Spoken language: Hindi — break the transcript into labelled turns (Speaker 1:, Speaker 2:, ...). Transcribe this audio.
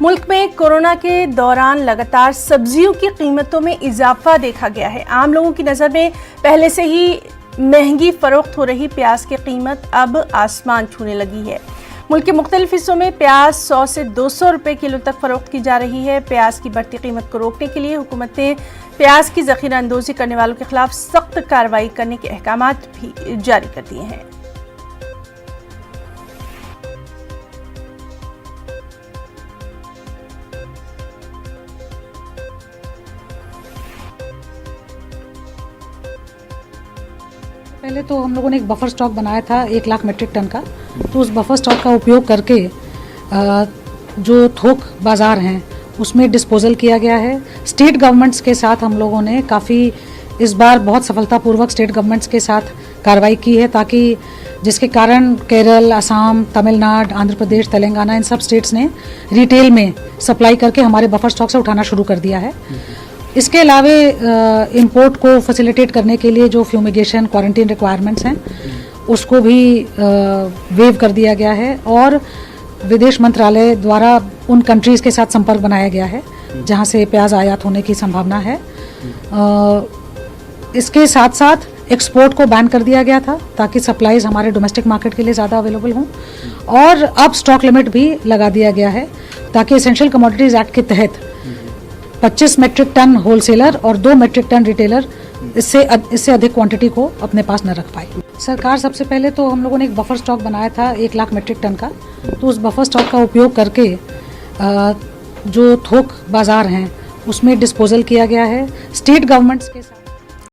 Speaker 1: मुल्क में कोरोना के दौरान लगातार सब्जियों की कीमतों में इजाफा देखा गया है। आम लोगों की नज़र में पहले से ही महंगी फरोख्त हो रही प्याज की कीमत अब आसमान छूने लगी है। मुल्क के मुख्तलिफ हिस्सों में प्याज 100 से 200 रुपए किलो तक फरोख्त की जा रही है। प्याज की बढ़ती कीमत को रोकने के लिए हुकूमत ने प्याज की ज़ख़ीरा अंदोज़ी करने वालों के खिलाफ सख्त कार्रवाई करने के अहकामात भी जारी कर दिए हैं।
Speaker 2: पहले तो हम लोगों ने एक बफर स्टॉक बनाया था 1 लाख मीट्रिक टन का। तो उस बफर स्टॉक का उपयोग करके जो थोक बाज़ार हैं उसमें डिस्पोजल किया गया है। स्टेट गवर्नमेंट्स के साथ हम लोगों ने काफ़ी इस बार बहुत सफलतापूर्वक स्टेट गवर्नमेंट्स के साथ कार्रवाई की है, ताकि जिसके कारण केरल, असम, तमिलनाडु, आंध्र प्रदेश, तेलंगाना इन सब स्टेट्स ने रिटेल में सप्लाई करके हमारे बफर स्टॉक से उठाना शुरू कर दिया है। इसके अलावा इंपोर्ट को फैसिलिटेट करने के लिए जो फ्यूमिगेशन क्वारंटीन रिक्वायरमेंट्स हैं उसको भी वेव कर दिया गया है और विदेश मंत्रालय द्वारा उन कंट्रीज़ के साथ संपर्क बनाया गया है जहां से प्याज आयात होने की संभावना है। इसके साथ साथ एक्सपोर्ट को बैन कर दिया गया था ताकि सप्लाईज हमारे डोमेस्टिक मार्केट के लिए ज़्यादा अवेलेबल हों, और अब स्टॉक लिमिट भी लगा दिया गया है ताकि एसेंशियल कमोडिटीज़ एक्ट के तहत 25 मीट्रिक टन होलसेलर और 2 मीट्रिक टन रिटेलर इससे अधिक क्वांटिटी को अपने पास न रख पाए। सरकार सबसे पहले तो हम लोगों ने एक बफर स्टॉक बनाया था 1 लाख मीट्रिक टन का। तो उस बफर स्टॉक का उपयोग करके जो थोक बाज़ार हैं उसमें डिस्पोजल किया गया है। स्टेट गवर्नमेंट्स के साथ